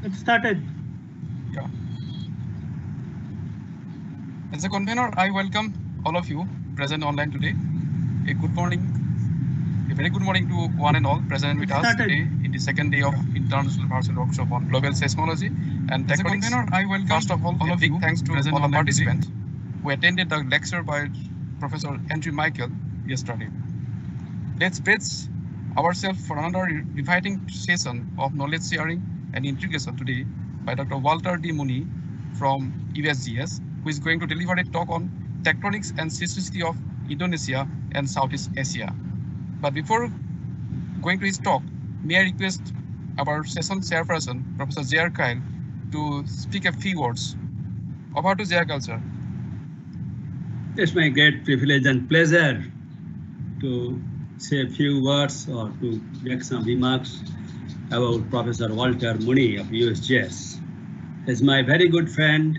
It started. Yeah. As a convener, I welcome all of you present online today. A good morning, a very good morning to one and all present with us today in the second day of International Virtual Workshop on Global Seismology and Tectonics. As a convener, I welcome first of all of you thanks to all the participants who attended the lecture by Professor Andrew Michael yesterday. Let's brace ourselves for another riveting session of knowledge sharing and integration today by Dr. Walter D. Mooney from USGS, who is going to deliver a talk on tectonics and seismicity of Indonesia and Southeast Asia. But before going to his talk, may I request our session chairperson, Professor J.R. Kyle, to speak a few words. Over to J.R. Kyle, sir. It's my great privilege and pleasure to say a few words or to make some remarks about Professor Walter Mooney of USGS. He's my very good friend,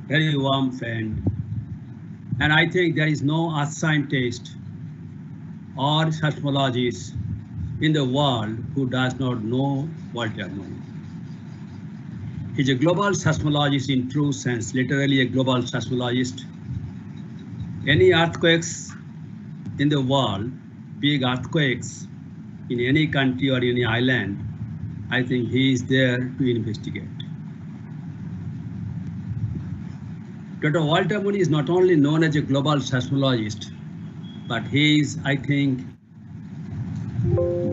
very warm friend, and I think there is no earth scientist or seismologist in the world who does not know Walter Mooney. He's a global seismologist in true sense, literally a global seismologist. Any earthquakes in the world, big earthquakes in any country or any island, I think he is there to investigate. Dr. Walter Mooney is not only known as a global seismologist, but he is, I think,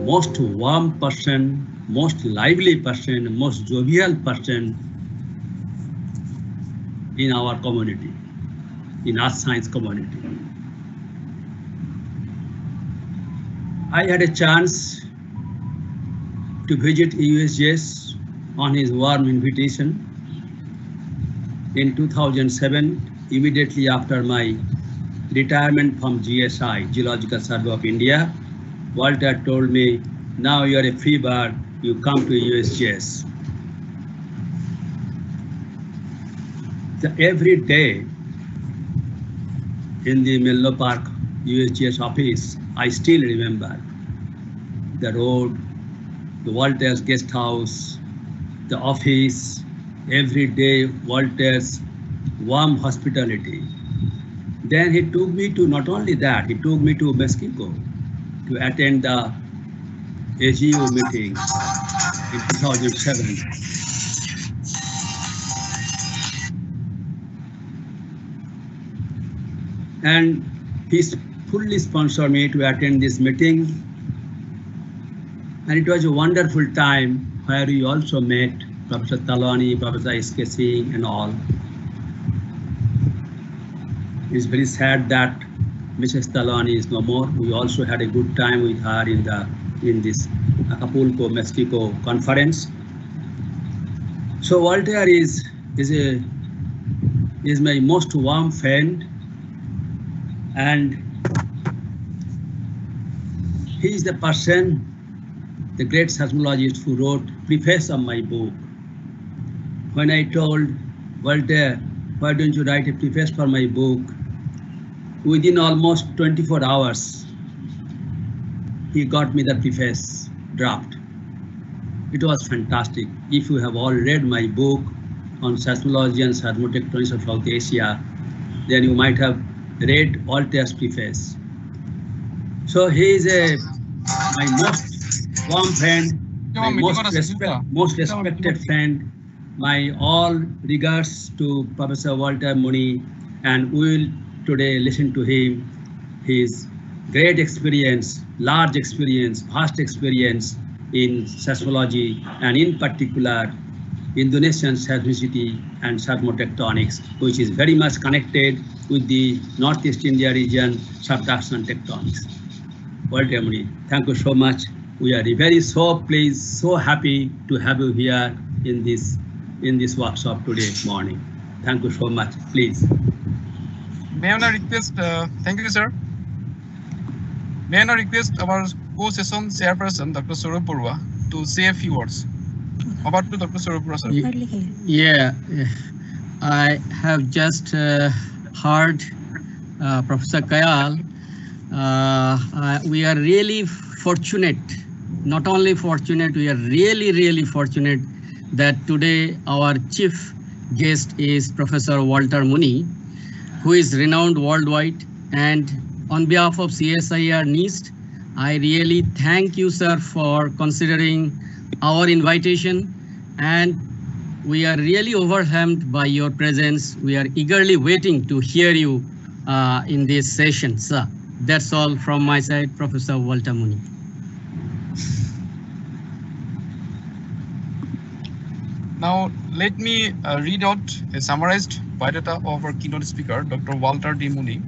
most warm person, most lively person, most jovial person in our community, in earth science community. I had a chance to visit USGS on his warm invitation in 2007, immediately after my retirement from GSI, Geological Survey of India. Walter told me, now you are a free bird, you come to USGS. Every day in the Menlo Park USGS office, I still remember the road, the Walter's guest house, the office, every day Walter's warm hospitality. Then he took me to, not only that, he took me to Mexico to attend the AGU meeting in 2007. And he fully sponsored me to attend this meeting. And it was a wonderful time where we also met Professor Talwani, Professor S.K. Singh and all. It's very sad that Mrs. Talwani is no more. We also had a good time with her in this Acapulco, Mexico conference. So Walter is my most warm friend, and he is the person, the great seismologist who wrote preface of my book. When I told Walter, why don't you write a preface for my book? Within almost 24 hours, he got me the preface draft. It was fantastic. If you have all read my book on seismology and seismotectonics of South Asia, then you might have read Walter's preface. So he is my most warm friend, my most respected friend. My all regards to Professor Walter Mooney, and we will today listen to him, his great experience, large experience, vast experience in seismology, and in particular Indonesian seismicity and seismotectonics, which is very much connected with the Northeast India region subduction tectonics. Walter Mooney, thank you so much. We are very so pleased, so happy to have you here in this workshop today morning. Thank you so much. Please. May I request, thank you, sir. May I request our co-session chairperson, Dr. Saurabh Barua, to say a few words. About to Dr. Saurabh Barua, sir. Yeah, I have just heard Professor Kayal. We are really fortunate, not only fortunate, we are really, really fortunate that today our chief guest is Professor Walter Mooney, who is renowned worldwide. And on behalf of CSIR NIST, I really thank you, sir, for considering our invitation. And we are really overwhelmed by your presence. We are eagerly waiting to hear you in this session, sir. That's all from my side, Professor Walter Mooney. Now, let me read out a summarized biodata of our keynote speaker, Dr. Walter D. Mooney.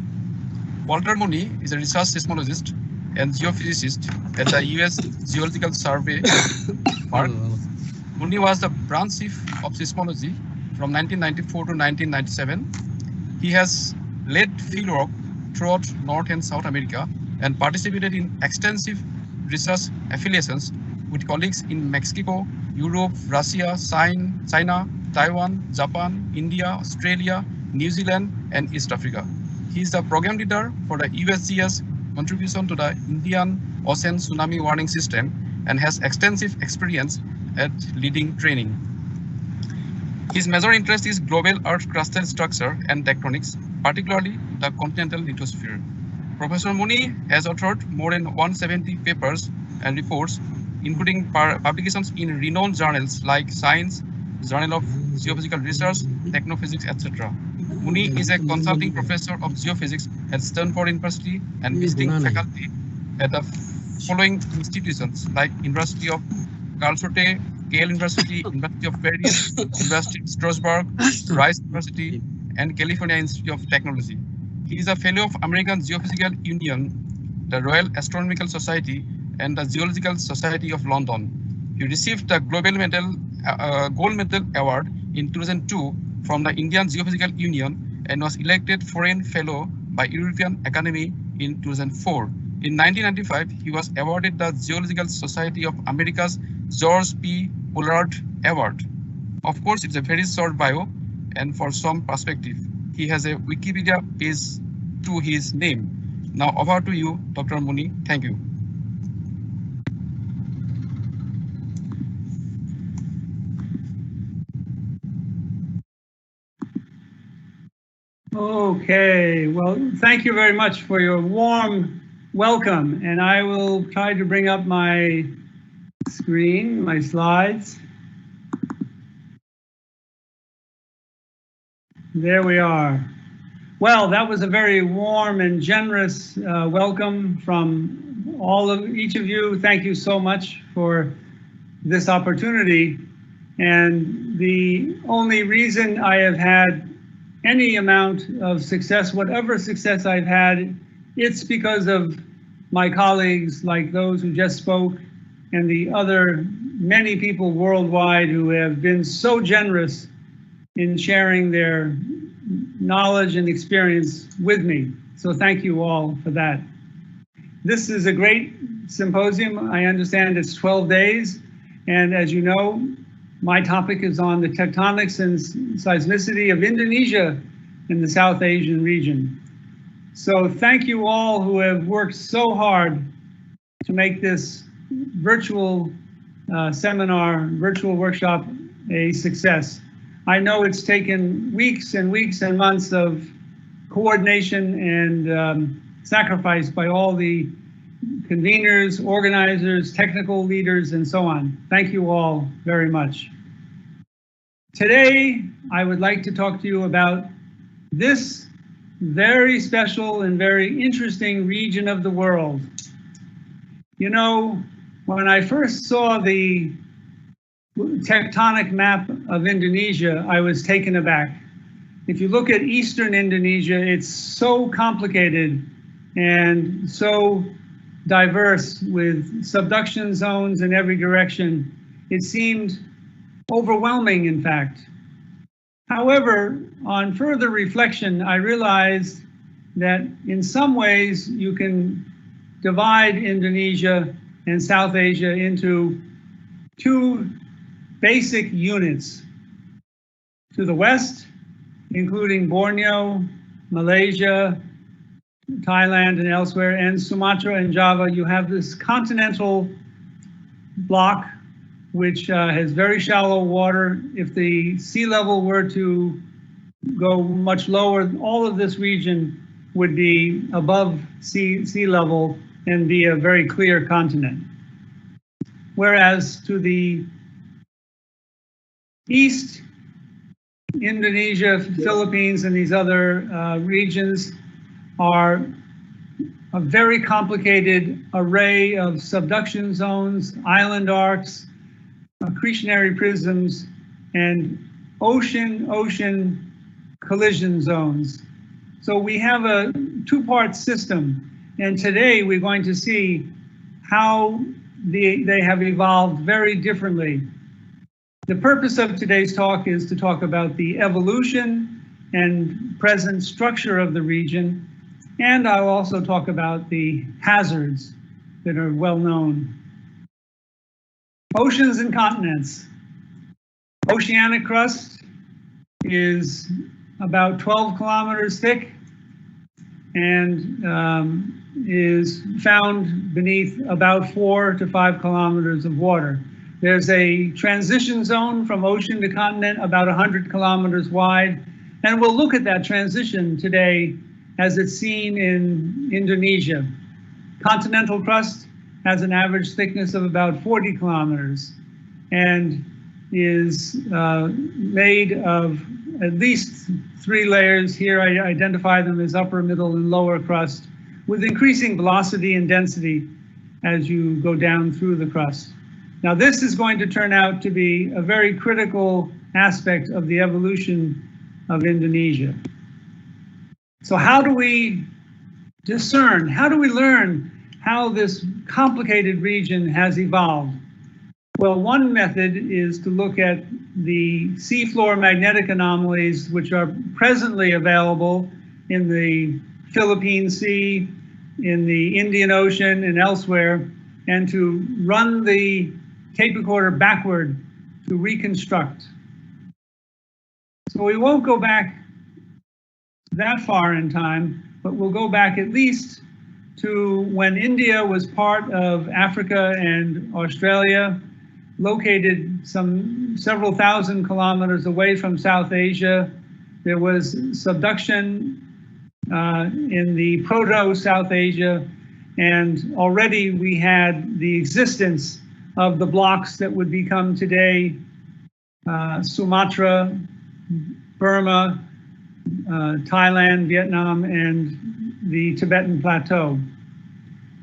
Walter Mooney is a research seismologist and geophysicist at the US Geological Survey. Mooney was the branch chief of seismology from 1994 to 1997. He has led fieldwork throughout North and South America and participated in extensive research affiliations with colleagues in Mexico, Europe, Russia, China, Taiwan, Japan, India, Australia, New Zealand, and East Africa. He is the program leader for the USGS contribution to the Indian Ocean Tsunami Warning System and has extensive experience at leading training. His major interest is global Earth crustal structure and tectonics, particularly the continental lithosphere. Professor Mooney has authored more than 170 papers and reports, including publications in renowned journals like Science, Journal of Geophysical Research, Technophysics, etc. Mooney is a consulting professor of geophysics at Stanford University and visiting faculty at the following institutions like University of Karlsruhe, Yale University, University of Paris, University of Strasbourg, Rice University, and California Institute of Technology. He is a fellow of American Geophysical Union, the Royal Astronomical Society, and the Geological Society of London. He received the Gold Medal Award in 2002 from the Indian Geophysical Union and was elected Foreign Fellow by European Academy in 2004. In 1995, he was awarded the Geological Society of America's George P. Pollard Award. Of course, it's a very short bio, and for some perspective, he has a Wikipedia page to his name. Now over to you, Dr. Mooney. Thank you. Okay, well, thank you very much for your warm welcome, and I will try to bring up my screen, my slides. There we are. Well, that was a very warm and generous welcome from each of you. Thank you so much for this opportunity. And the only reason I have had any amount of success, whatever success I've had, it's because of my colleagues like those who just spoke and the other many people worldwide who have been so generous in sharing their knowledge and experience with me. So thank you all for that. This is a great symposium. I understand it's 12 days. And as you know, my topic is on the tectonics and seismicity of Indonesia in the South Asian region. So thank you all who have worked so hard to make this virtual seminar, virtual workshop a success. I know it's taken weeks and weeks and months of coordination and sacrifice by all the conveners, organizers, technical leaders, and so on. Thank you all very much. Today, I would like to talk to you about this very special and very interesting region of the world. You know, when I first saw the tectonic map of Indonesia, I was taken aback. If you look at eastern Indonesia, it's so complicated and so diverse with subduction zones in every direction. It seemed overwhelming, in fact. However, on further reflection, I realized that in some ways you can divide Indonesia and South Asia into two basic units. To the west, including Borneo, Malaysia, Thailand and elsewhere, and Sumatra and Java, you have this continental block which has very shallow water. If the sea level were to go much lower, all of this region would be above sea level and be a very clear continent. Whereas to the east, Indonesia, Philippines, and these other regions are a very complicated array of subduction zones, island arcs, accretionary prisms, and ocean collision zones. So we have a two-part system, and today we're going to see how they have evolved very differently. The purpose of today's talk is to talk about the evolution and present structure of the region, and I'll also talk about the hazards that are well known. Oceans and continents. Oceanic crust is about 12 kilometers thick and is found beneath about 4 to 5 kilometers of water. There's a transition zone from ocean to continent about 100 kilometers wide, and we'll look at that transition today as it's seen in Indonesia. Continental crust has an average thickness of about 40 kilometers and is made of at least 3 layers. Here I identify them as upper, middle, and lower crust, with increasing velocity and density as you go down through the crust. Now this is going to turn out to be a very critical aspect of the evolution of Indonesia. So how do we discern, how do we learn how this complicated region has evolved? Well, one method is to look at the seafloor magnetic anomalies which are presently available in the Philippine Sea, in the Indian Ocean, and elsewhere, and to run the tape recorder backward to reconstruct. So we won't go back that far in time, but we'll go back at least to when India was part of Africa and Australia, located several thousand kilometers away from South Asia. There was subduction in the proto-South Asia, and already we had the existence of the blocks that would become today Sumatra, Burma, Thailand, Vietnam, and the Tibetan Plateau.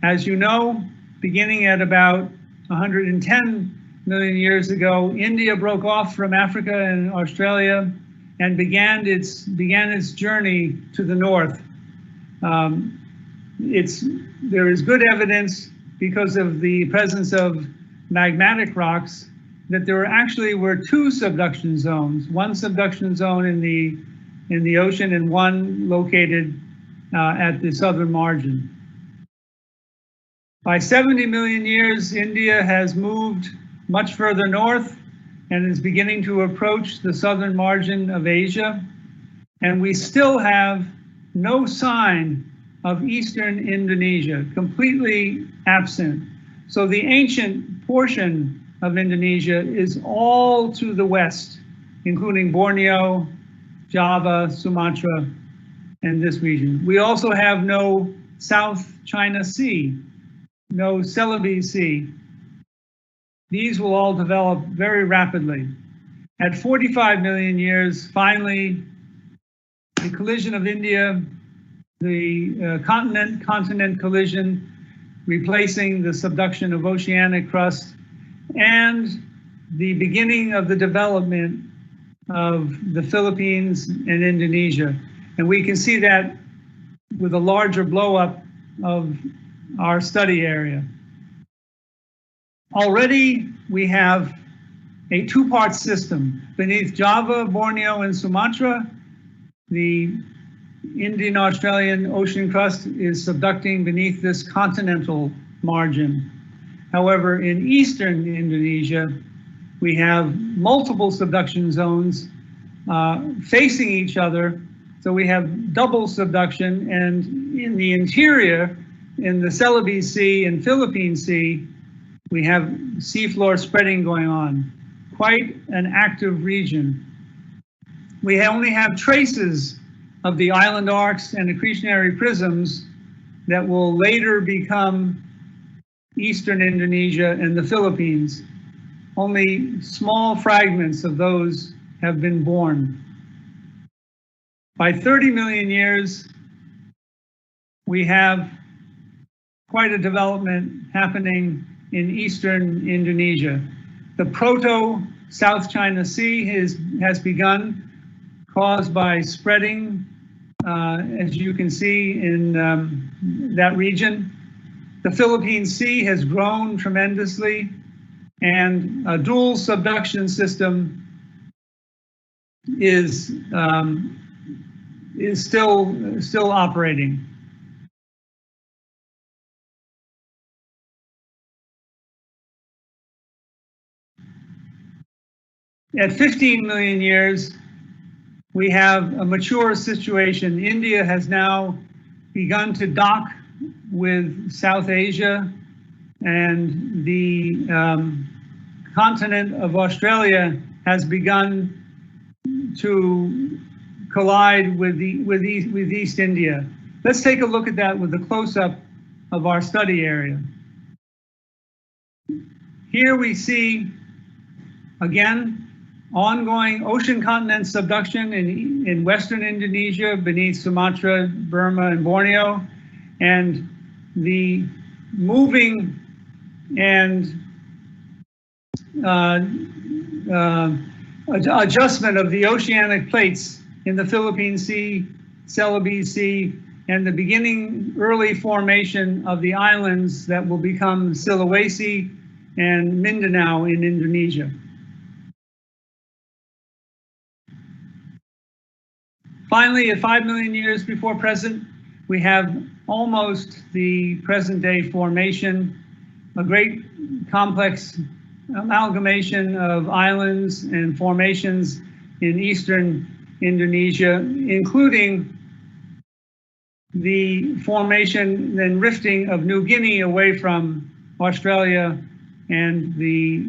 As you know, beginning at about 110 million years ago, India broke off from Africa and Australia and began its journey to the north. There is good evidence, because of the presence of magmatic rocks, that there actually were 2 subduction zones, one subduction zone in the ocean and one located at the southern margin. By 70 million years, India has moved much further north and is beginning to approach the southern margin of Asia. And we still have no sign of eastern Indonesia, completely absent. So the ancient portion of Indonesia is all to the west, including Borneo, Java, Sumatra, and this region. We also have no South China Sea, no Celebes Sea. These will all develop very rapidly. At 45 million years, finally, the collision of India, the continent collision, replacing the subduction of oceanic crust, and the beginning of the development of the Philippines and Indonesia. And we can see that with a larger blow-up of our study area. Already we have a 2-part system. Beneath Java, Borneo, and Sumatra, the Indian-Australian ocean crust is subducting beneath this continental margin. However, in eastern Indonesia, we have multiple subduction zones facing each other. So we have double subduction, and in the interior, in the Celebes Sea and Philippine Sea, We have seafloor spreading going on. Quite an active region. We only have traces of the island arcs and accretionary prisms that will later become eastern Indonesia and the Philippines. Only small fragments of those have been born. By 30 million years, we have quite a development happening in eastern Indonesia. The proto-South China Sea has begun, caused by spreading, as you can see in that region. The Philippine Sea has grown tremendously, and a dual subduction system is still operating. At 15 million years, we have a mature situation. India has now begun to dock with South Asia, and the continent of Australia has begun to collide with East India. Let's take a look at that with a close-up of our study area. Here we see, again, ongoing ocean continent subduction in western Indonesia beneath Sumatra, Burma, and Borneo, and the moving and adjustment of the oceanic plates in the Philippine Sea, Celebes Sea, and the beginning early formation of the islands that will become Sulawesi and Mindanao in Indonesia. Finally, at 5 million years before present, we have almost the present day formation, a great complex amalgamation of islands and formations in eastern Indonesia, including the formation and rifting of New Guinea away from Australia, and the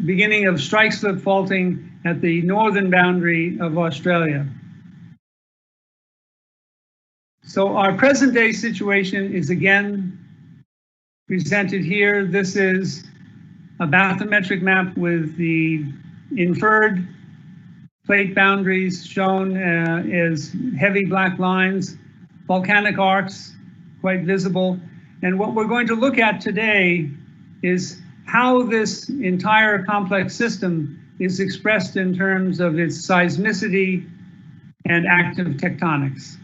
beginning of strike slip faulting at the northern boundary of Australia. So our present day situation is again presented here. This is a bathymetric map with the inferred plate boundaries shown as heavy black lines, volcanic arcs quite visible. And what we're going to look at today is how this entire complex system is expressed in terms of its seismicity and active tectonics.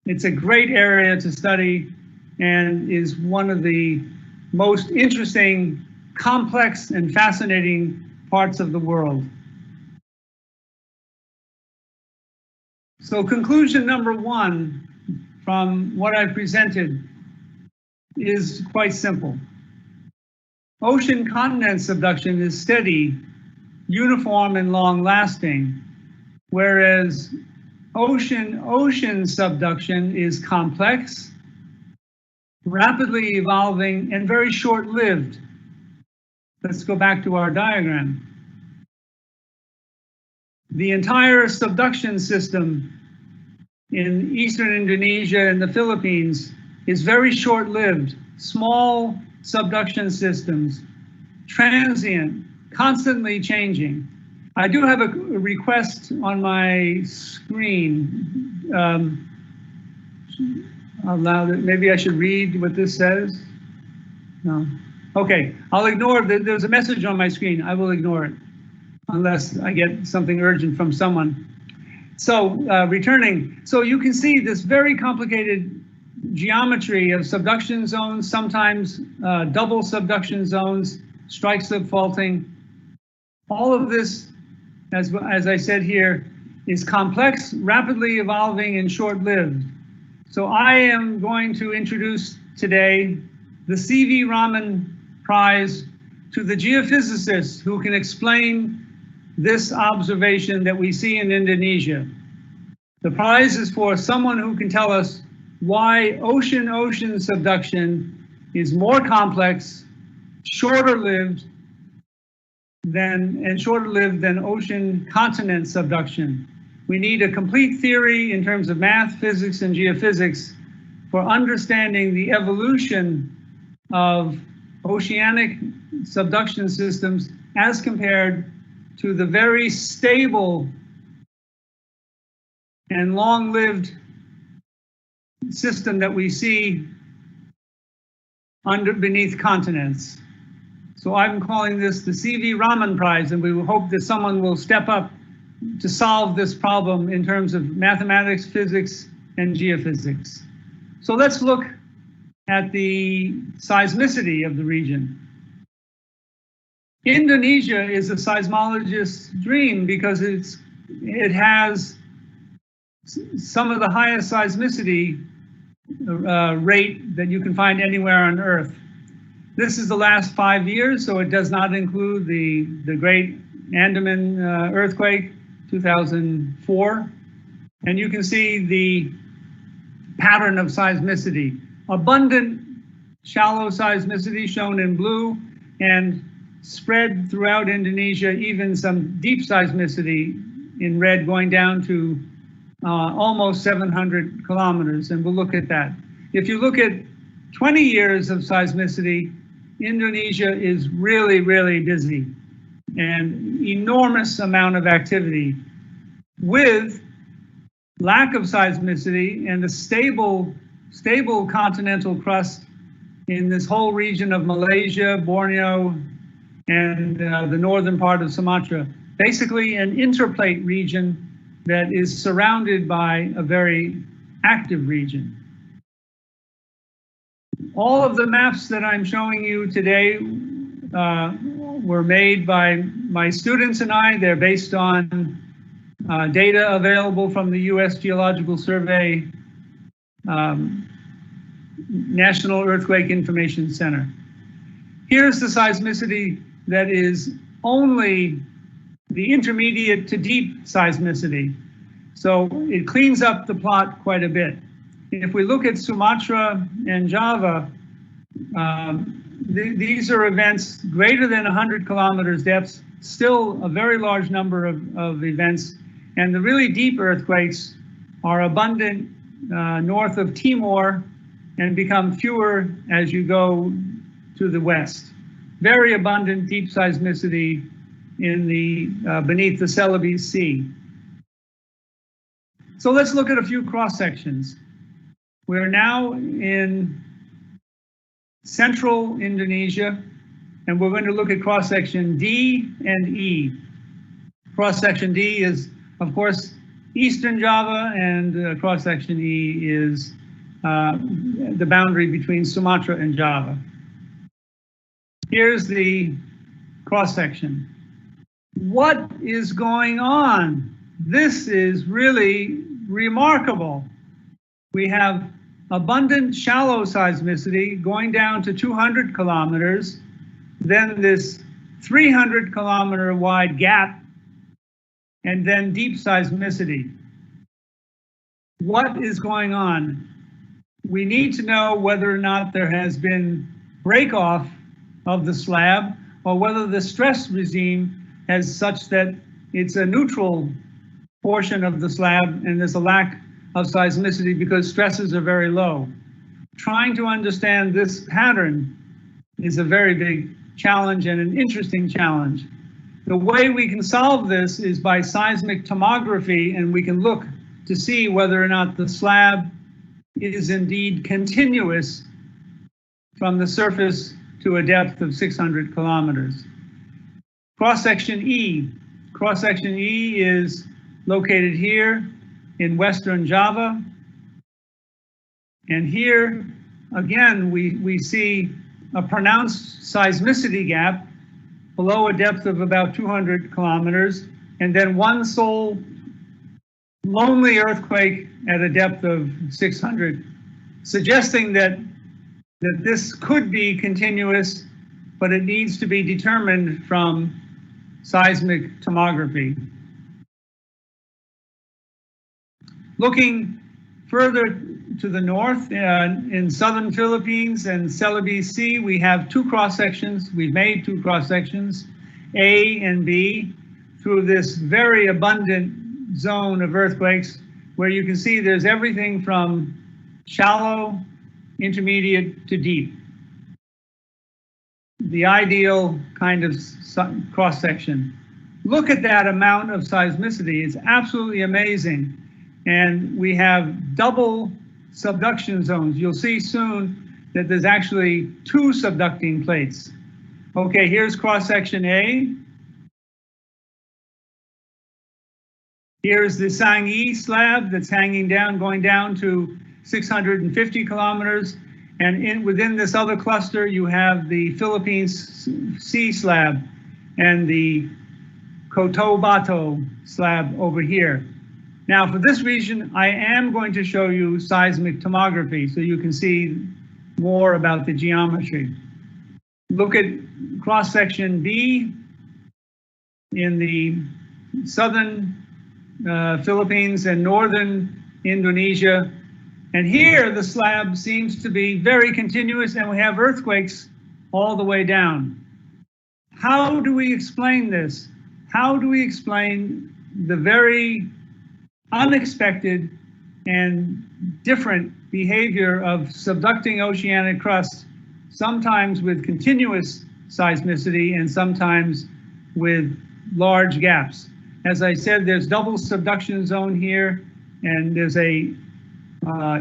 It's a great area to study and is one of the most interesting, complex, and fascinating parts of the world. So conclusion number one from what I presented is quite simple. Ocean continent subduction is steady, uniform, and long-lasting, whereas ocean subduction is complex, rapidly evolving, and very short-lived. Let's go back to our diagram. The entire subduction system in eastern Indonesia and the Philippines is very short-lived, small subduction systems, transient, constantly changing. I do have a request on my screen. Allow that. Maybe I should read what this says. No. Okay, I'll ignore that. There's a message on my screen. I will ignore it unless I get something urgent from someone. So returning. So you can see this very complicated geometry of subduction zones, sometimes double subduction zones, strike slip faulting. All of this, as I said here, is complex, rapidly evolving, and short-lived. So I am going to introduce today the C.V. Raman Prize to the geophysicists who can explain this observation that we see in Indonesia. The prize is for someone who can tell us why ocean subduction is more complex, shorter lived than ocean continent subduction. We need a complete theory in terms of math, physics, and geophysics for understanding the evolution of oceanic subduction systems as compared to the very stable and long-lived system that we see beneath continents. So I'm calling this the C.V. Raman Prize, and we hope that someone will step up to solve this problem in terms of mathematics, physics, and geophysics. So let's look at the seismicity of the region. Indonesia is a seismologist's dream because it has some of the highest seismicity rate that you can find anywhere on Earth. This is the last 5 years, so it does not include the great Andaman earthquake, 2004. And you can see the pattern of seismicity. Abundant shallow seismicity shown in blue, and spread throughout Indonesia, even some deep seismicity in red going down to almost 700 kilometers, and we'll look at that. If you look at 20 years of seismicity, Indonesia is really, really busy, and enormous amount of activity with lack of seismicity and a stable continental crust in this whole region of Malaysia, Borneo, and the northern part of Sumatra. Basically an interplate region that is surrounded by a very active region. All of the maps that I'm showing you today were made by my students and I. They're based on data available from the US Geological Survey National Earthquake Information Center. Here's the seismicity that is only the intermediate to deep seismicity. So it cleans up the plot quite a bit. If we look at Sumatra and Java, these are events greater than 100 kilometers depth, still a very large number of events. And the really deep earthquakes are abundant north of Timor and become fewer as you go to the west. Very abundant deep seismicity in the beneath the Celebes Sea. So let's look at a few cross sections. We're now in central Indonesia, and we're going to look at cross section D and E. Cross section D is, of course, eastern Java, and cross section E is the boundary between Sumatra and Java. Here's the cross section. What is going on? This is really remarkable. We have abundant shallow seismicity going down to 200 kilometers, then this 300 kilometer wide gap, and then deep seismicity. What is going on? We need to know whether or not there has been break-off of the slab, or whether the stress regime is such that it's a neutral portion of the slab and there's a lack of seismicity because stresses are very low. Trying to understand this pattern is a very big challenge and an interesting challenge. The way we can solve this is by seismic tomography, and we can look to see whether or not the slab is indeed continuous from the surface to a depth of 600 kilometers. Cross-section E. Cross-section E is located here in western Java. And here, again, we see a pronounced seismicity gap below a depth of about 200 kilometers, and then one sole lonely earthquake at a depth of 600, suggesting that this could be continuous, but it needs to be determined from seismic tomography. Looking further to the north, in southern Philippines and Celebes Sea, we have two cross sections. We've made two cross sections, A and B, through this very abundant zone of earthquakes, where you can see there's everything from shallow, intermediate to deep. The ideal kind of cross section. Look at that amount of seismicity. It's absolutely amazing. And we have double subduction zones. You'll see soon that there's actually two subducting plates. Okay, here's cross section A. Here's the Sanghi slab that's hanging down, going down to 650 kilometers. And within this other cluster, you have the Philippines Sea slab and the Cotabato slab over here. Now, for this region, I am going to show you seismic tomography so you can see more about the geometry. Look at cross-section B in the southern Philippines and northern Indonesia. And here the slab seems to be very continuous, and we have earthquakes all the way down. How do we explain this? How do we explain the very unexpected and different behavior of subducting oceanic crust, sometimes with continuous seismicity and sometimes with large gaps? As I said, there's double subduction zone here, and there's a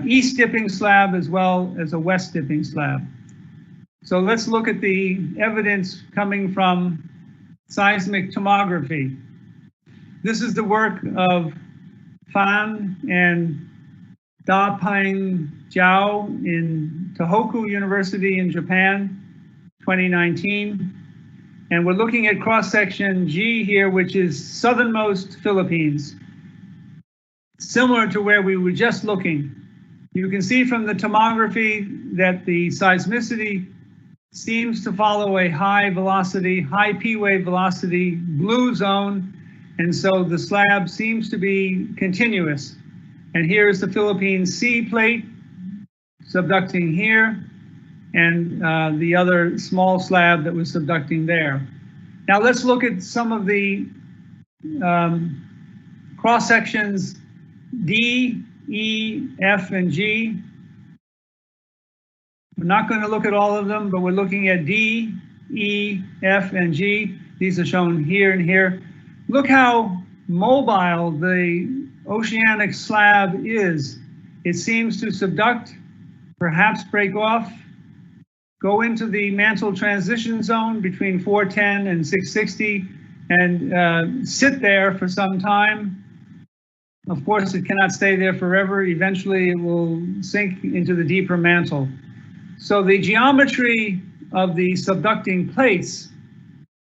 east dipping slab as well as a west dipping slab. So let's look at the evidence coming from seismic tomography. This is the work of Fan and Da Peng Jiao in Tohoku University in Japan, 2019. And we're looking at cross-section G here, which is southernmost Philippines, similar to where we were just looking. You can see from the tomography that the seismicity seems to follow a high velocity, high P wave velocity, blue zone, and so the slab seems to be continuous. And here's the Philippines Sea plate subducting here, and the other small slab that was subducting there. Now let's look at some of the cross sections D, E, F, and G. We're not going to look at all of them, but we're looking at D, E, F, and G. These are shown here and here. Look how mobile the oceanic slab is. It seems to subduct, perhaps break off, go into the mantle transition zone between 410 and 660, and sit there for some time. Of course, it cannot stay there forever. Eventually, it will sink into the deeper mantle. So the geometry of the subducting plates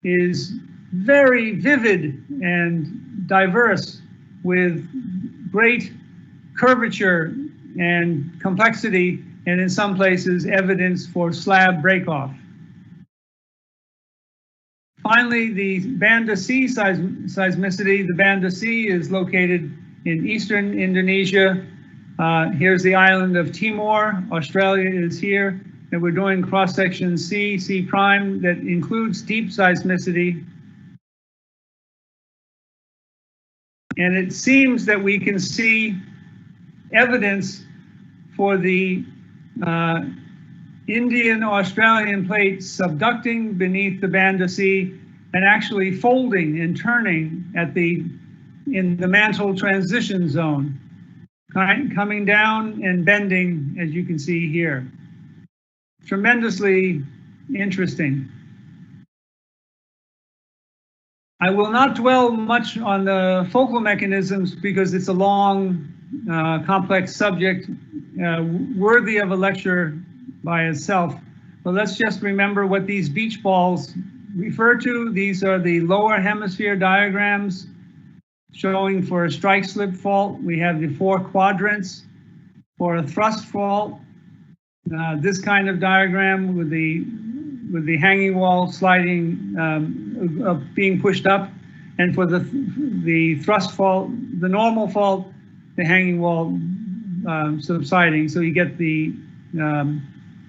is very vivid and diverse, with great curvature and complexity, and in some places evidence for slab breakoff. Finally, the Banda Sea seismicity. The Banda Sea is located in eastern Indonesia. Here's the island of Timor. Australia is here, and we're doing cross-section C, C prime, that includes deep seismicity. And it seems that we can see evidence for the Indian-Australian plate subducting beneath the Banda Sea and actually folding and turning at in the mantle transition zone, coming down and bending, as you can see here. Tremendously interesting. I will not dwell much on the focal mechanisms because it's a long, complex subject worthy of a lecture by itself. But let's just remember what these beach balls refer to. These are the lower hemisphere diagrams showing for a strike slip fault. We have the 4 quadrants. For a thrust fault, this kind of diagram with the hanging wall sliding, being pushed up, and for the thrust fault, the normal fault, the hanging wall subsiding. So you get the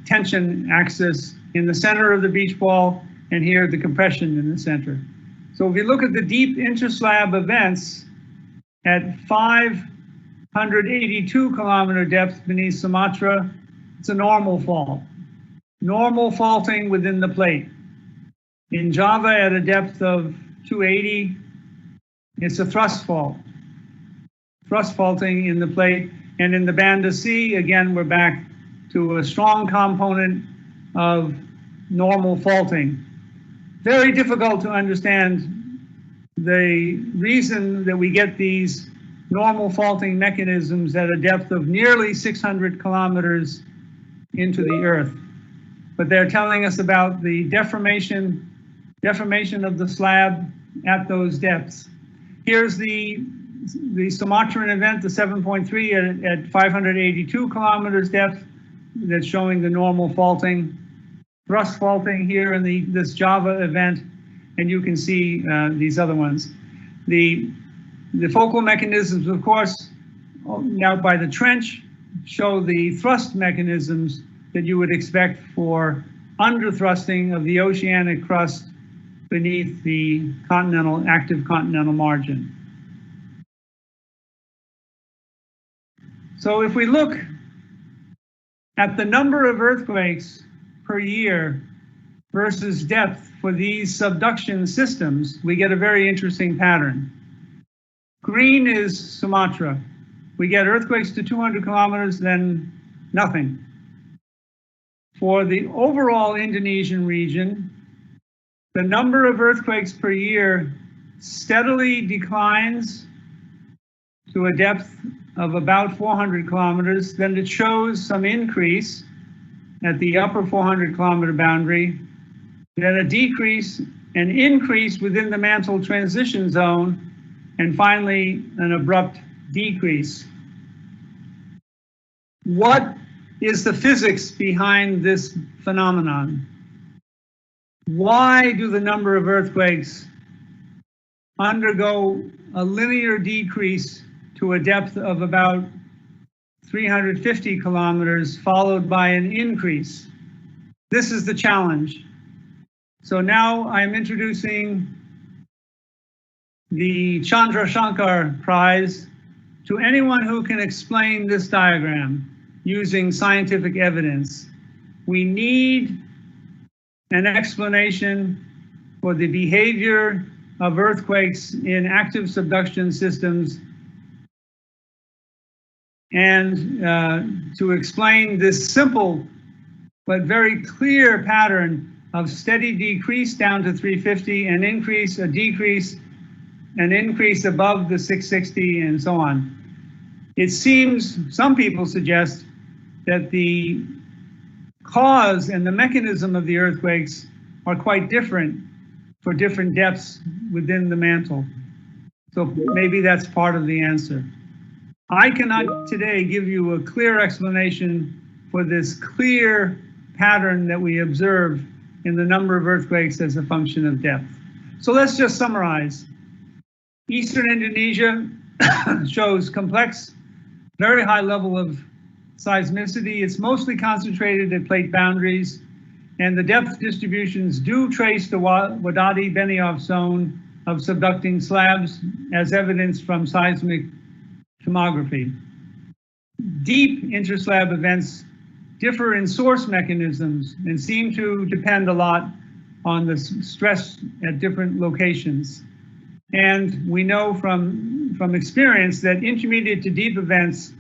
tension axis in the center of the beach ball, and here the compression in the center. So if you look at the deep interslab events at 582 kilometer depth beneath Sumatra, it's a normal fault. Normal faulting within the plate. In Java at a depth of 280, it's a thrust fault. Thrust faulting in the plate. And in the Banda Sea, again, we're back to a strong component of normal faulting. Very difficult to understand the reason that we get these normal faulting mechanisms at a depth of nearly 600 kilometers into the Earth. But they're telling us about the deformation of the slab at those depths. Here's the Sumatran event, the 7.3 at 582 kilometers depth, that's showing the normal faulting. Thrust faulting here in this Java event, and you can see these other ones. The focal mechanisms, of course, out by the trench, show the thrust mechanisms that you would expect for underthrusting of the oceanic crust beneath the active continental margin. So if we look at the number of earthquakes per year versus depth for these subduction systems, we get a very interesting pattern. Green is Sumatra. We get earthquakes to 200 kilometers, then nothing. For the overall Indonesian region, the number of earthquakes per year steadily declines to a depth of about 400 kilometers. Then it shows some increase at the upper 400 kilometer boundary, then a decrease, an increase within the mantle transition zone, and finally an abrupt decrease. What is the physics behind this phenomenon? Why do the number of earthquakes undergo a linear decrease to a depth of about 350 kilometers, followed by an increase? This is the challenge. So now I'm introducing the Chandra Shankar Prize to anyone who can explain this diagram using scientific evidence. We need an explanation for the behavior of earthquakes in active subduction systems, and to explain this simple but very clear pattern of steady decrease down to 350, an increase, a decrease, an increase above the 660, and so on. It seems, some people suggest, that the cause and the mechanism of the earthquakes are quite different for different depths within the mantle. So maybe that's part of the answer. I cannot today give you a clear explanation for this clear pattern that we observe in the number of earthquakes as a function of depth. So let's just summarize. Eastern Indonesia shows complex, very high level of seismicity. It's mostly concentrated at plate boundaries, and the depth distributions do trace the Wadati-Benioff zone of subducting slabs, as evidenced from seismic tomography. Deep interslab events differ in source mechanisms and seem to depend a lot on the stress at different locations. And we know from experience that intermediate to deep events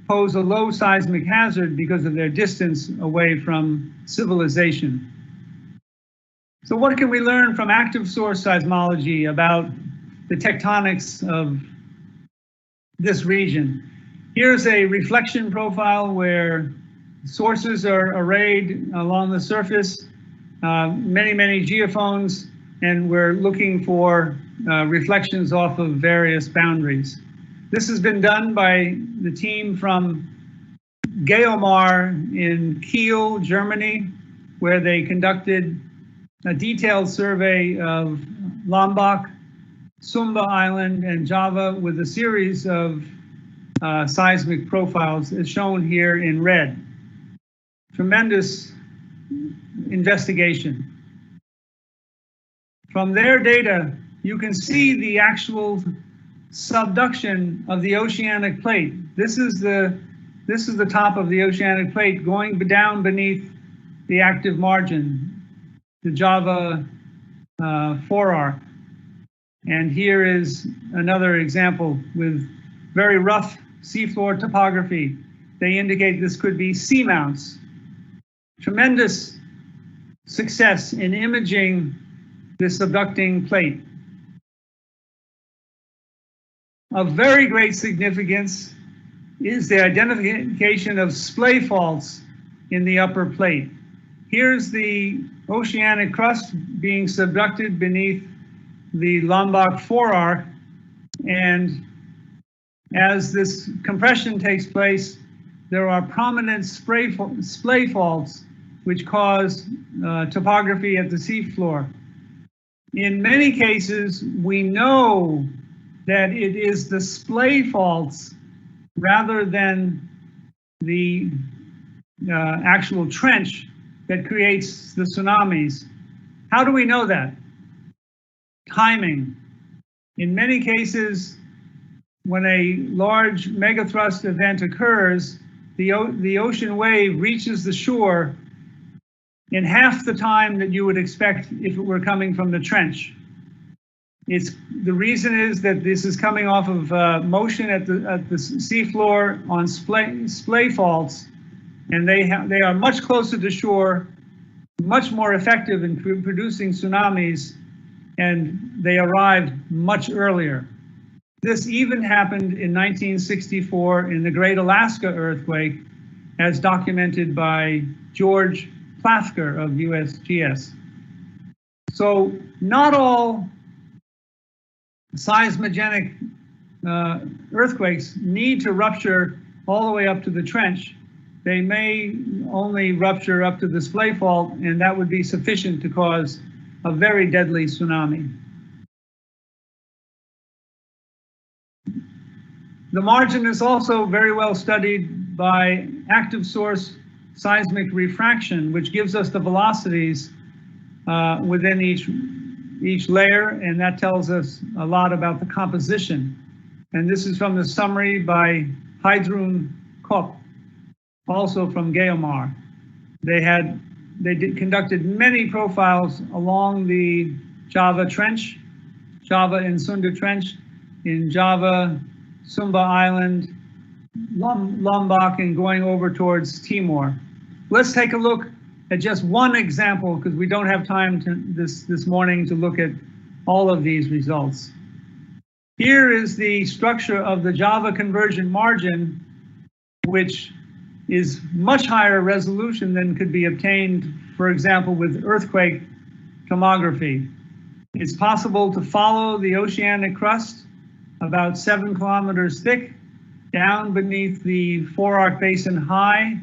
pose a low seismic hazard because of their distance away from civilization. So what can we learn from active source seismology about the tectonics of this region? Here's a reflection profile where sources are arrayed along the surface, many geophones, and we're looking for reflections off of various boundaries. This has been done by the team from Geomar in Kiel, Germany, where they conducted a detailed survey of Lombok, Sumba Island, and Java with a series of seismic profiles is shown here in red. Tremendous investigation. From their data, you can see the actual subduction of the oceanic plate. This is the top of the oceanic plate going down beneath the active margin, the Java forearc. And here is another example with very rough seafloor topography. They indicate this could be seamounts. Tremendous success in imaging the subducting plate. Of very great significance is the identification of splay faults in the upper plate. Here's the oceanic crust being subducted beneath the Lombok forearc, and as this compression takes place, there are prominent splay faults which cause topography at the seafloor. In many cases, we know that it is the splay faults rather than the actual trench that creates the tsunamis. How do we know that? Timing. In many cases, when a large megathrust event occurs, the ocean wave reaches the shore in half the time that you would expect if it were coming from the trench. The reason is that this is coming off of motion at the seafloor on splay faults, and they are much closer to shore, much more effective in producing tsunamis, and they arrived much earlier. This even happened in 1964 in the Great Alaska earthquake, as documented by George Plafker of USGS. So not all seismogenic earthquakes need to rupture all the way up to the trench. They may only rupture up to the splay fault, and that would be sufficient to cause a very deadly tsunami. The margin is also very well studied by active source seismic refraction, which gives us the velocities within each layer, and that tells us a lot about the composition. And this is from the summary by Heidrun Kopp, also from Geomar. They conducted many profiles along the Java Trench, Java and Sunda Trench, in Java, Sumba Island, Lombok, and going over towards Timor. Let's take a look at just one example, because we don't have time this morning to look at all of these results. Here is the structure of the Java convergent margin, which is much higher resolution than could be obtained, for example, with earthquake tomography. It's possible to follow the oceanic crust about 7 kilometers thick down beneath the forearc basin high,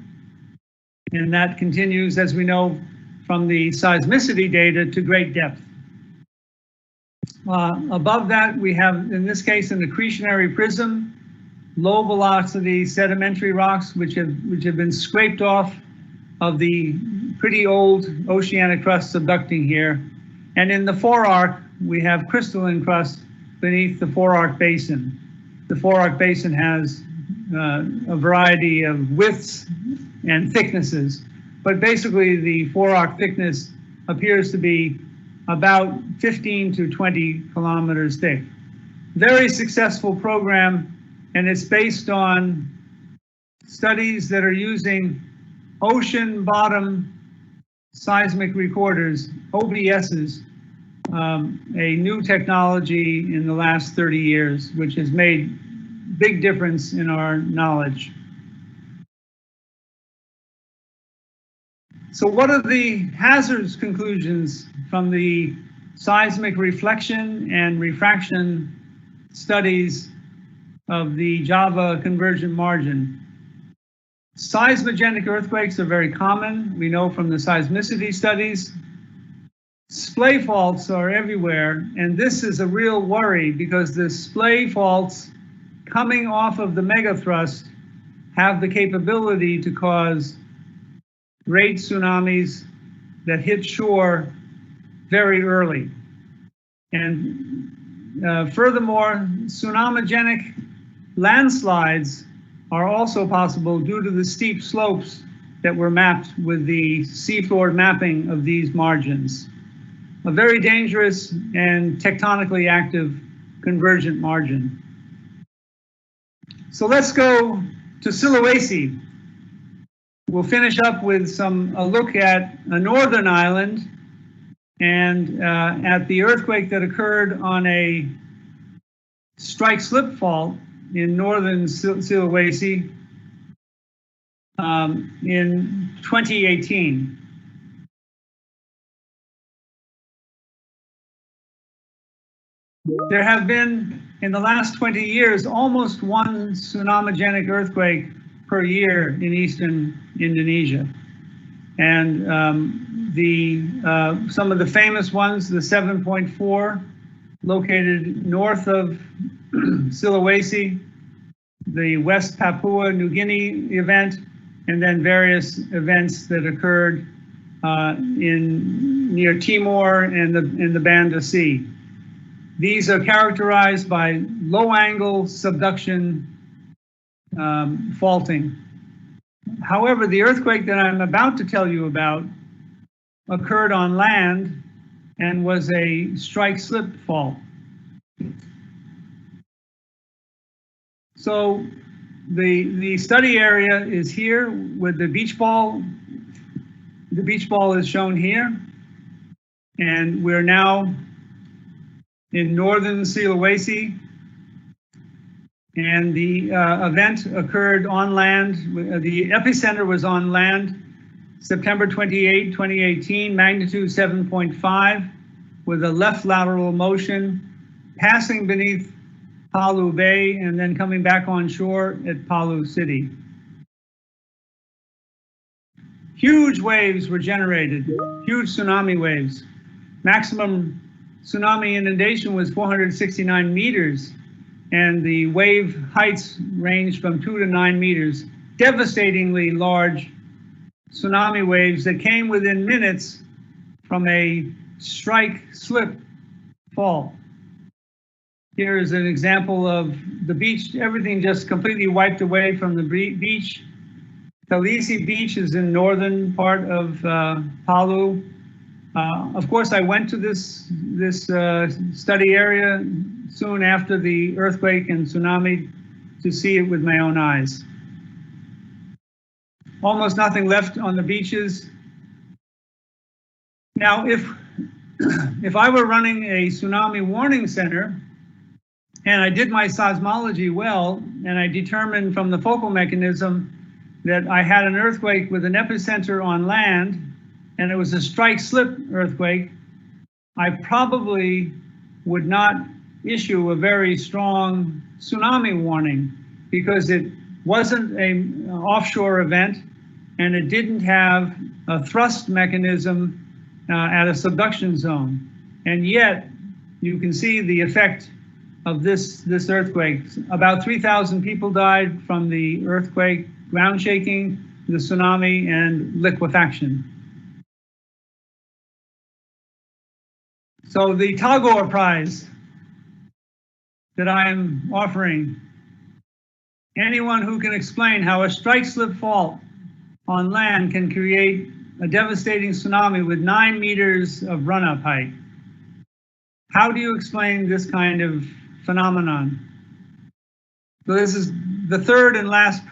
and that continues, as we know from the seismicity data, to great depth. Above that, we have, in this case, an accretionary prism, low velocity sedimentary rocks which have been scraped off of the pretty old oceanic crust subducting here. And in the forearc, we have crystalline crust beneath the forearc basin. The forearc basin has a variety of widths and thicknesses, but basically the forearc thickness appears to be about 15 to 20 kilometers thick. Very successful program, and it's based on studies that are using ocean bottom seismic recorders, OBSs, a new technology in the last 30 years, which has made big difference in our knowledge. So what are the hazards conclusions from the seismic reflection and refraction studies of the Java convergent margin? Seismogenic earthquakes are very common. We know from the seismicity studies. Splay faults are everywhere, and this is a real worry because the splay faults coming off of the megathrust have the capability to cause great tsunamis that hit shore very early. And furthermore, tsunamigenic landslides are also possible due to the steep slopes that were mapped with the seafloor mapping of these margins. A very dangerous and tectonically active convergent margin. So let's go to Sulawesi. We'll finish up with a look at a northern island and at the earthquake that occurred on a strike-slip fault in northern Sulawesi in 2018. There have been, in the last 20 years, almost one tsunamigenic earthquake per year in eastern Indonesia. And some of the famous ones, the 7.4, located north of Sulawesi, the West Papua New Guinea event, and then various events that occurred near Timor and the Banda Sea. These are characterized by low-angle subduction faulting. However, the earthquake that I'm about to tell you about occurred on land and was a strike-slip fault. So the study area is here with the beach ball. The beach ball is shown here, and we're now in northern Sulawesi, and the event occurred on land. The epicenter was on land, September 28, 2018, magnitude 7.5, with a left lateral motion, passing beneath Palu Bay and then coming back on shore at Palu City. Huge waves were generated, huge tsunami waves. Maximum tsunami inundation was 469 meters, and the wave heights ranged from 2 to 9 meters. Devastatingly large tsunami waves that came within minutes from a strike-slip fault. Here is an example of the beach. Everything just completely wiped away from the beach. Talisi Beach is in northern part of Palu. Of course, I went to this study area soon after the earthquake and tsunami to see it with my own eyes. Almost nothing left on the beaches. Now, if I were running a tsunami warning center, and I did my seismology well, and I determined from the focal mechanism that I had an earthquake with an epicenter on land, and it was a strike-slip earthquake, I probably would not issue a very strong tsunami warning because it wasn't an offshore event and it didn't have a thrust mechanism at a subduction zone. And yet, you can see the effect of this earthquake. About 3,000 people died from the earthquake, ground shaking, the tsunami, and liquefaction. So the Tagore Prize that I am offering, anyone who can explain how a strike-slip fault on land can create a devastating tsunami with 9 meters of run-up height. How do you explain this kind of phenomenon? So this is the third and last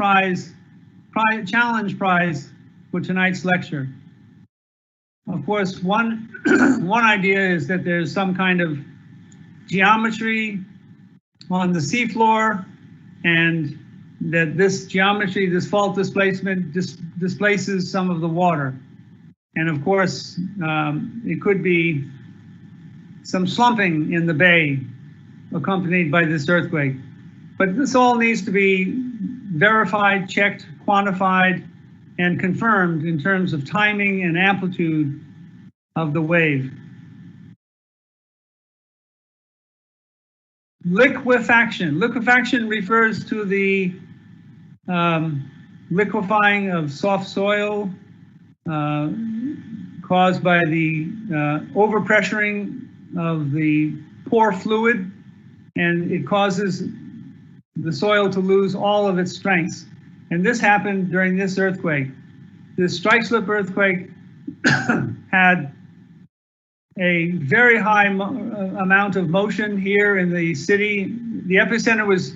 challenge prize for tonight's lecture. Of course, one idea is that there's some kind of geometry on the seafloor, and that this geometry, this fault displacement, displaces some of the water. And of course, it could be some slumping in the bay accompanied by this earthquake. But this all needs to be verified, checked, quantified, and confirmed in terms of timing and amplitude of the wave. Liquefaction. Liquefaction refers to the liquefying of soft soil caused by the overpressuring of the pore fluid, and it causes the soil to lose all of its strengths. And this happened during this earthquake. This strike slip earthquake had a very high amount of motion here in the city. The epicenter was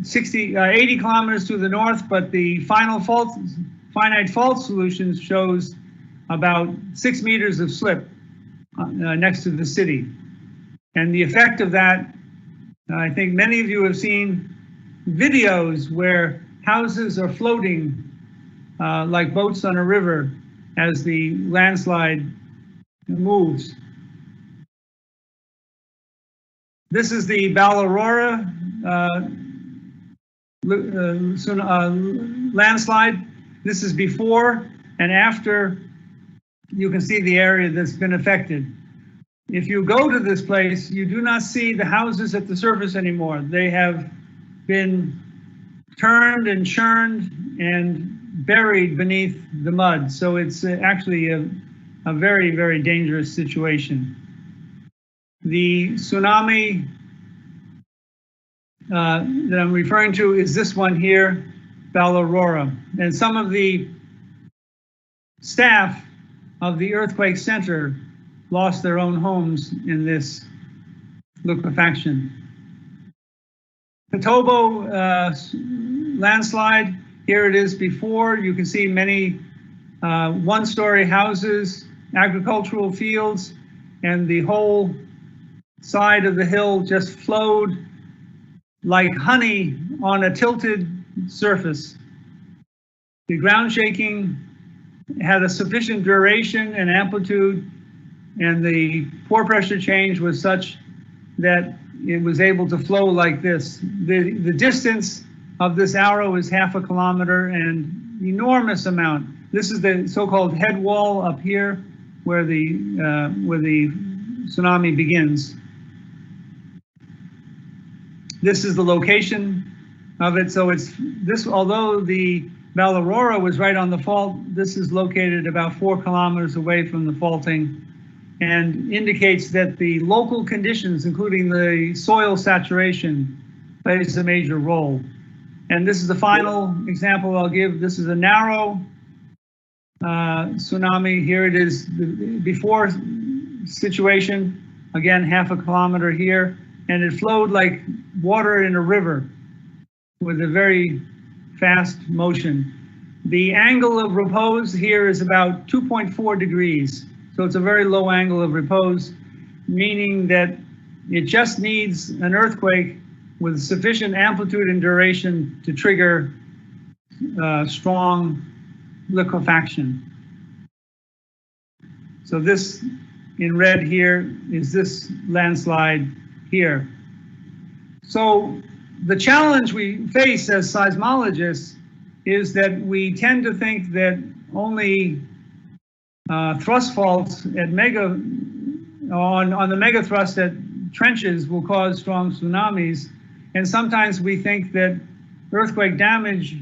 80 kilometers to the north, but the finite fault solutions shows about 6 meters of slip next to the city. And the effect of that, I think many of you have seen videos where houses are floating like boats on a river as the landslide moves. This is the Balarora landslide. This is before and after. You can see the area that's been affected. If you go to this place, you do not see the houses at the surface anymore. They have been turned and churned and buried beneath the mud. So it's actually a very, very dangerous situation. The tsunami that I'm referring to is this one here, Balarora. And some of the staff of the earthquake center lost their own homes in this liquefaction. Kotobo landslide, here it is before. You can see many one-story houses, agricultural fields, and the whole side of the hill just flowed like honey on a tilted surface. The ground shaking had a sufficient duration and amplitude, and the pore pressure change was such that it was able to flow like this. The distance of this arrow is 0.5 kilometer, and enormous amount. This is the so-called head wall up here, where the tsunami begins. This is the location of it. So it's this, although the Balarora was right on the fault, this is located about 4 kilometers away from the faulting, and indicates that the local conditions, including the soil saturation, plays a major role. And this is the final example I'll give. This is a narrow tsunami. Here it is, the before situation, again, 0.5 kilometer here, and it flowed like water in a river with a very fast motion. The angle of repose here is about 2.4 degrees. So it's a very low angle of repose, meaning that it just needs an earthquake with sufficient amplitude and duration to trigger strong liquefaction. So this in red here is this landslide here. So the challenge we face as seismologists is that we tend to think that only thrust faults at on the mega thrust at trenches will cause strong tsunamis. And sometimes we think that earthquake damage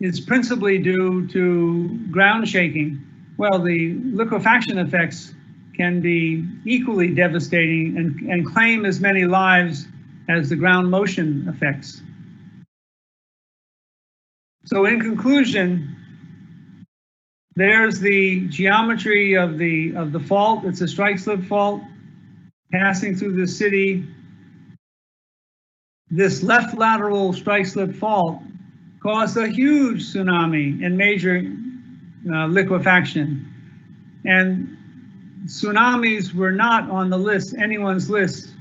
is principally due to ground shaking. Well, the liquefaction effects can be equally devastating and claim as many lives as the ground motion effects. So in conclusion, there's the geometry of the fault. It's a strike slip fault passing through the city. This left lateral strike slip fault caused a huge tsunami and major liquefaction. And tsunamis were not on the list, anyone's list,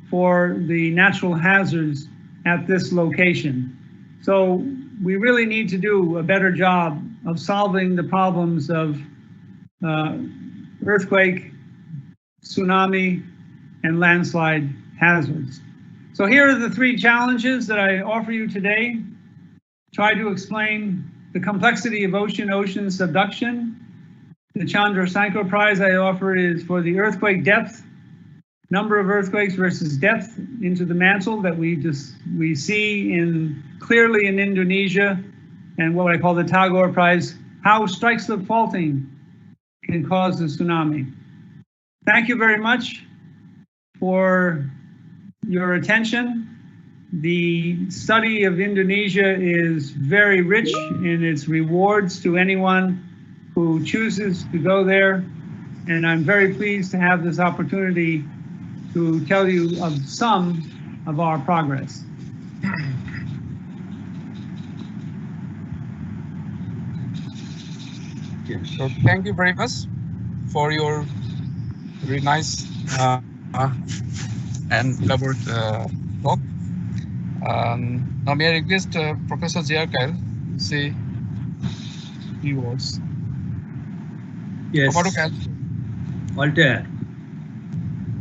for the natural hazards at this location. So we really need to do a better job of solving the problems of earthquake, tsunami, and landslide hazards. So here are the 3 challenges that I offer you today. Try to explain the complexity of ocean subduction. The Chandra Sanko Prize I offer is for the earthquake depth number of earthquakes versus depth into the mantle that we see clearly in Indonesia, and what I call the Tagore Prize, how strike slip faulting can cause a tsunami. Thank you very much for your attention. The study of Indonesia is very rich in its rewards to anyone who chooses to go there, and I'm very pleased to have this opportunity to tell you of some of our progress. Yes. So thank you very much for your very nice and elaborate talk. Now may I request Professor J.R. Kyle say a few words. Yes. Walter,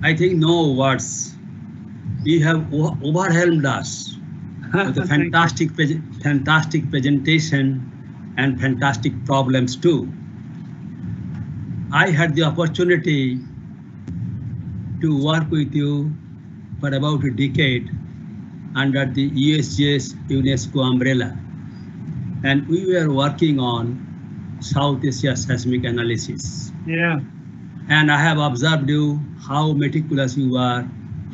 I think no words. You have overwhelmed us with a fantastic presentation and fantastic problems too. I had the opportunity to work with you for about a decade under the USGS UNESCO umbrella, and we were working on South Asia seismic analysis. Yeah. And I have observed you, how meticulous you are,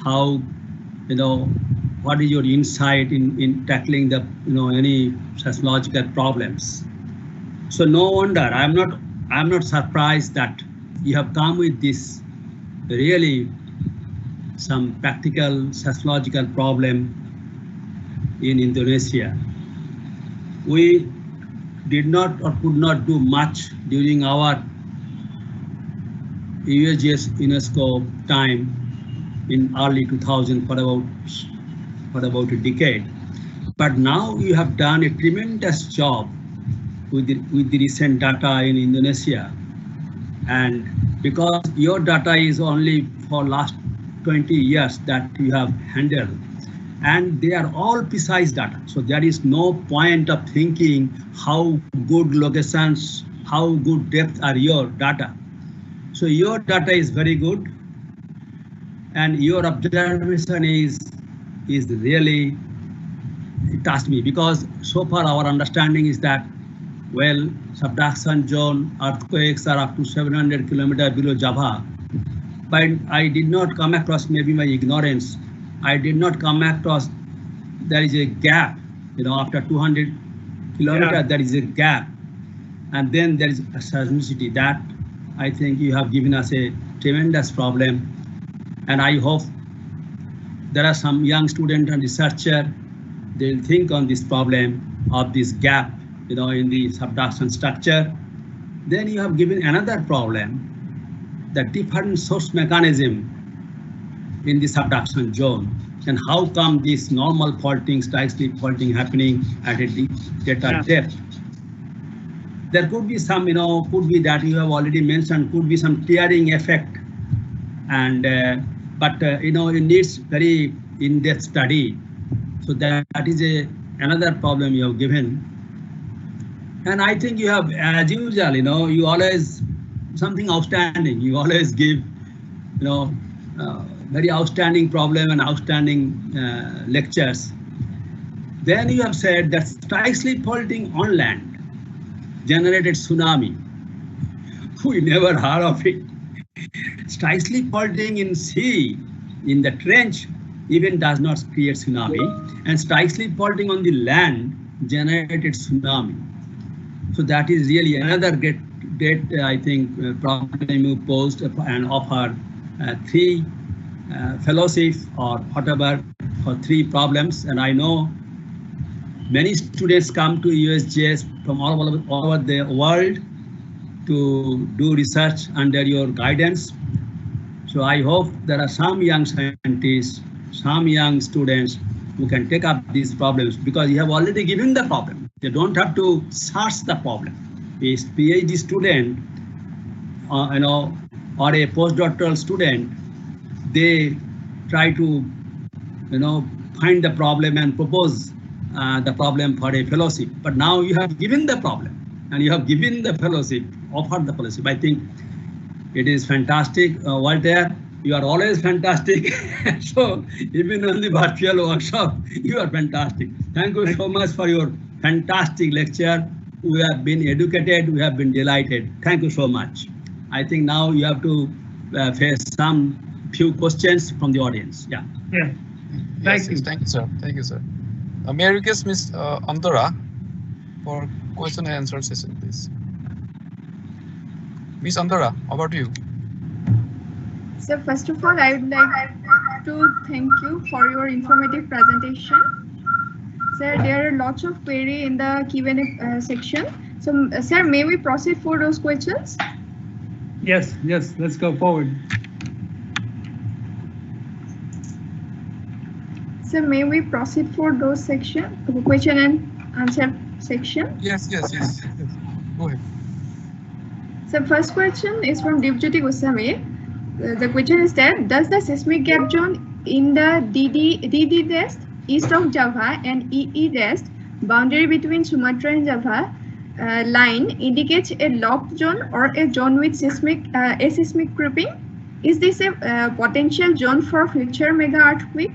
how, what is your insight in tackling the, any seismological problems. So no wonder, I'm not surprised that you have come with this really some practical seismological problem in Indonesia. We did not or could not do much during our USGS UNESCO time in early 2000 for about a decade. But now you have done a tremendous job with the recent data in Indonesia, and because your data is only for last 20 years that you have handled, and they are all precise data, so there is no point of thinking how good locations, how good depth are your data. So your data is very good, and your observation is really, it touched me, because so far our understanding is that, well, subduction zone earthquakes are up to 700 kilometers below Java, but I did not come across, maybe my ignorance, I did not come across there is a gap, after 200 kilometers, there is a gap, and then there is a seismicity. That I think you have given us a tremendous problem, and I hope there are some young student and researcher, they'll think on this problem of this gap, in the subduction structure. Then you have given another problem, the different source mechanism in the subduction zone, and how come this normal faulting, strike slip faulting happening at a greater depth. There could be some, could be that you have already mentioned, could be some tearing effect, and but it needs very in-depth study. So that is another problem you have given. And I think you have, as usual, you always something outstanding. You always give, very outstanding problem and outstanding lectures. Then you have said that strike slip faulting on land generated tsunami. We never heard of it. Strike slip faulting in sea, in the trench, even does not create tsunami, and strike slip faulting on the land generated tsunami. So that is really another great I think, problem you posed and offer 3 fellowship or whatever for 3 problems. And I know many students come to USGS from all over the world to do research under your guidance. So I hope there are some young scientists, some young students who can take up these problems, because you have already given the problem. They don't have to search the problem. A PhD student, or a postdoctoral student, they try to, find the problem and propose the problem for a fellowship. But now you have given the problem and you have given the fellowship, offered the fellowship. I think it is fantastic, Walter. You are always fantastic. So even on the virtual workshop, you are fantastic. Thank you so much for your fantastic lecture. We have been educated, we have been delighted. Thank you so much. I think now you have to face some few questions from the audience. Yeah. Yeah. Thank you, sir. Thank you, sir. May I request Ms. Antara for question and answer session, please. Ms. Antara, about you. So first of all, I would like to thank you for your informative presentation. Sir, there are lots of query in the Q&A section. So, sir, may we proceed for those questions? Yes, let's go forward. So, may we proceed for those question and answer section? Yes. Go ahead. So, first question is from Dipjyoti Goswami. The question is that, does the seismic gap zone in the DD rest east of Java and EE rest boundary between Sumatra and Java line indicates a locked zone or a zone with aseismic creeping? Is this a potential zone for future mega earthquake?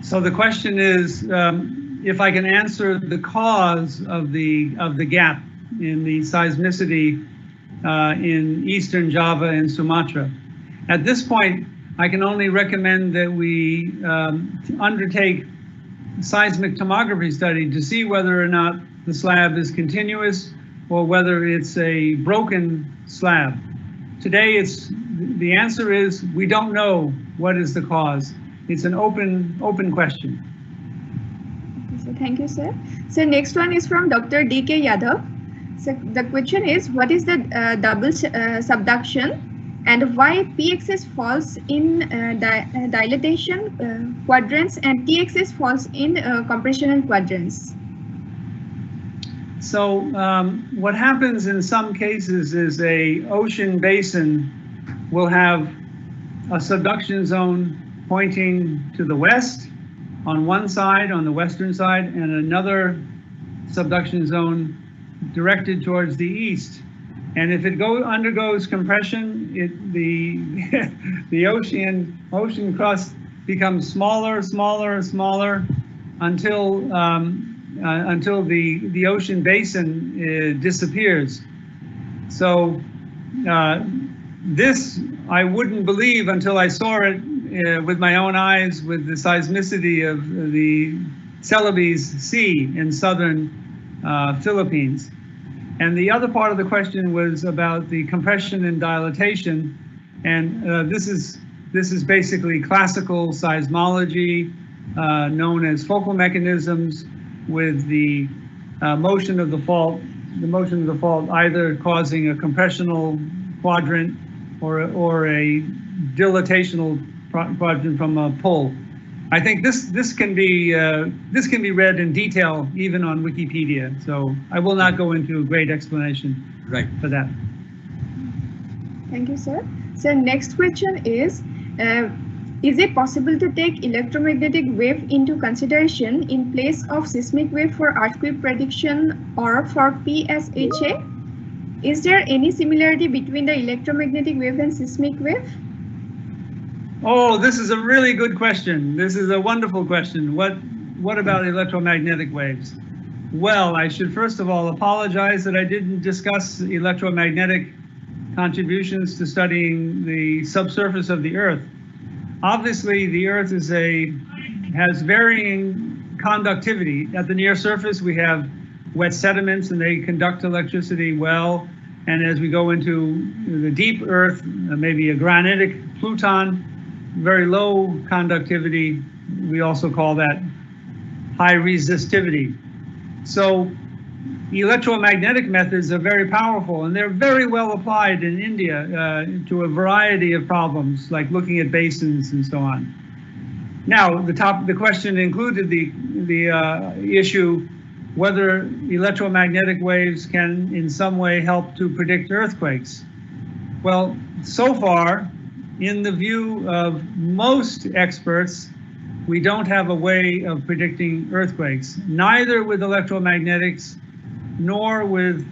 So the question is if I can answer the cause of the gap in the seismicity in eastern Java and Sumatra. At this point, I can only recommend that we undertake seismic tomography study to see whether or not the slab is continuous or whether it's a broken slab. Today, the answer is we don't know what is the cause. It's an open question. So thank you, sir. So next one is from Dr. D.K. Yadav. So the question is, what is the double subduction and why P-axis falls in dilatation quadrants and T-axis falls in compressional quadrants? So what happens in some cases is a ocean basin will have a subduction zone pointing to the west on one side, on the western side, and another subduction zone directed towards the east. And if it undergoes compression, the ocean crust becomes smaller until the ocean basin disappears. So this I wouldn't believe until I saw it with my own eyes with the seismicity of the Celebes Sea in southern Philippines. And the other part of the question was about the compression and dilatation, and this is basically classical seismology known as focal mechanisms with the motion of the fault either causing a compressional quadrant or a dilatational quadrant from a pull. I think this can be read in detail even on Wikipedia. So I will not go into a great explanation for that. Thank you, sir. So next question is it possible to take electromagnetic wave into consideration in place of seismic wave for earthquake prediction or for PSHA? Is there any similarity between the electromagnetic wave and seismic wave? Oh, this is a really good question. This is a wonderful question. What about electromagnetic waves? Well, I should first of all apologize that I didn't discuss electromagnetic contributions to studying the subsurface of the Earth. Obviously, the Earth has varying conductivity. At the near surface, we have wet sediments and they conduct electricity well. And as we go into the deep Earth, maybe a granitic pluton, very low conductivity, we also call that high resistivity. So electromagnetic methods are very powerful and they're very well applied in India to a variety of problems like looking at basins and so on. Now the question included the issue whether electromagnetic waves can in some way help to predict earthquakes. Well, so far, in the view of most experts, we don't have a way of predicting earthquakes, neither with electromagnetics, nor with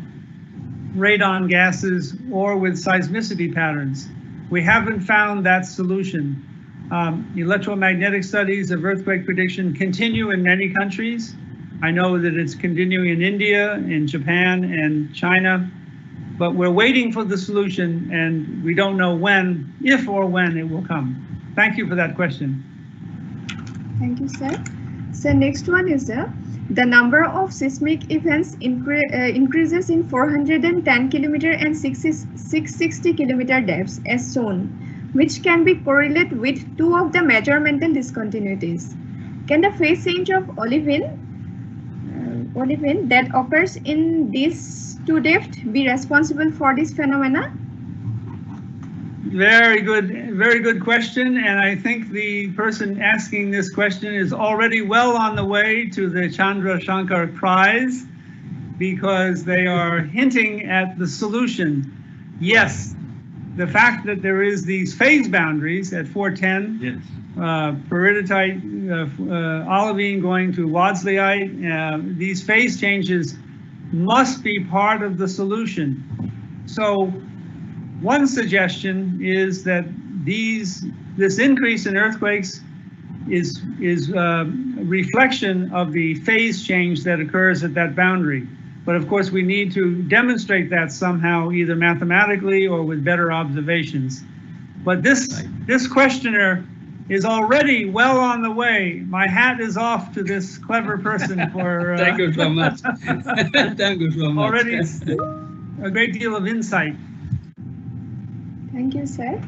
radon gases, or with seismicity patterns. We haven't found that solution. Electromagnetic studies of earthquake prediction continue in many countries. I know that it's continuing in India, in Japan, and China, but we're waiting for the solution, and we don't know when, if or when it will come. Thank you for that question. Thank you, sir. So next one is the number of seismic events increases in 410 kilometer and 660 kilometer depths as shown, which can be correlated with two of the major mental discontinuities. Can the phase change of olivine that occurs in these two depths be responsible for this phenomena? Very good question, and I think the person asking this question is already well on the way to the Chandra Shankar Prize, because they are hinting at the solution. Yes, the fact that there is these phase boundaries at 410, yes. Peridotite, olivine going to Wadsleyite, these phase changes must be part of the solution. So one suggestion is that this increase in earthquakes is a reflection of the phase change that occurs at that boundary. But of course, we need to demonstrate that somehow, either mathematically or with better observations. But this questioner is already well on the way. My hat is off to this clever person for thank you so much. Thank you so much. Already a great deal of insight. Thank you, sir.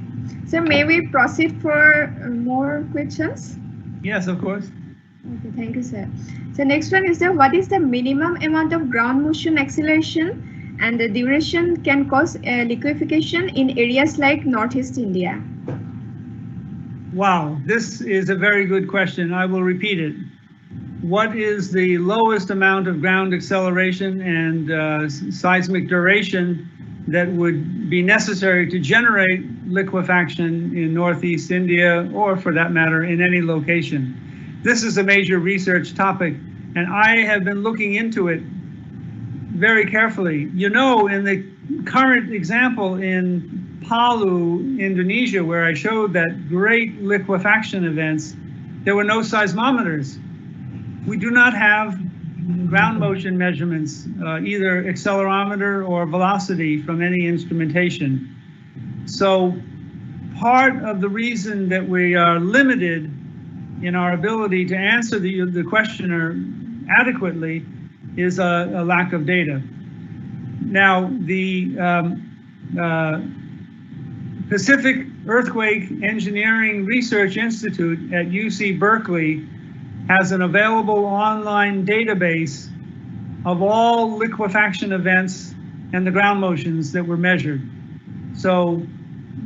So may we proceed for more questions? Yes, of course. Okay, thank you, sir. So next one is what is the minimum amount of ground motion acceleration and the duration can cause liquefaction in areas like Northeast India? Wow, this is a very good question. I will repeat it. What is the lowest amount of ground acceleration and seismic duration that would be necessary to generate liquefaction in Northeast India, or for that matter, in any location? This is a major research topic, and I have been looking into it very carefully. You know, in the current example in Palu, Indonesia, where I showed that great liquefaction events, there were no seismometers. We do not have ground motion measurements, either accelerometer or velocity from any instrumentation. So part of the reason that we are limited in our ability to answer the questioner adequately is a lack of data. Now, the Pacific Earthquake Engineering Research Institute at UC Berkeley has an available online database of all liquefaction events and the ground motions that were measured. So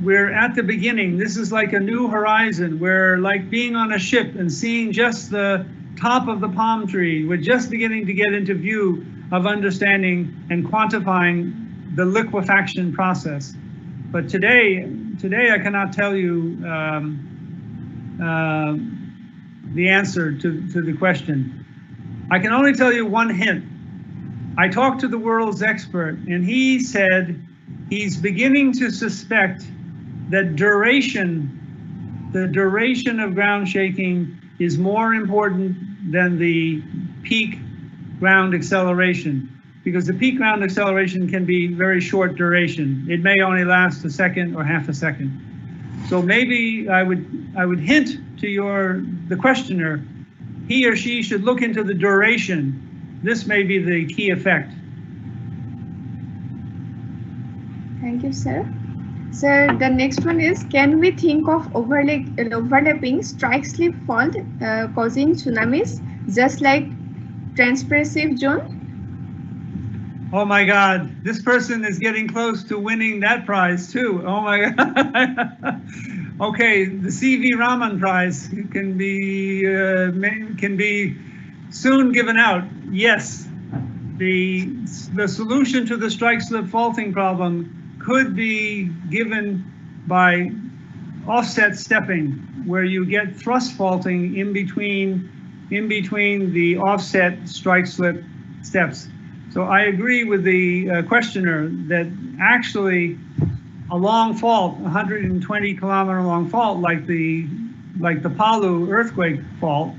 we're at the beginning. This is like a new horizon. We're like being on a ship and seeing just the top of the palm tree. We're just beginning to get into view of understanding and quantifying the liquefaction process. But today I cannot tell you the answer to the question. I can only tell you one hint. I talked to the world's expert, and he said he's beginning to suspect that the duration of ground shaking is more important than the peak ground acceleration, because the peak ground acceleration can be very short duration. It may only last a second or half a second. So maybe I would hint to the questioner, he or she should look into the duration. This may be the key effect. Thank you, sir. So the next one is, can we think of overlapping strike-slip fault causing tsunamis, just like transpressive zone? Oh my God, this person is getting close to winning that prize too. Oh my God. Okay, the C.V. Raman Prize can be soon given out. Yes, the solution to the strike-slip faulting problem could be given by offset stepping, where you get thrust faulting in between the offset strike-slip steps. So I agree with the questioner that actually a long fault, 120-kilometer long fault, like the Palu earthquake fault,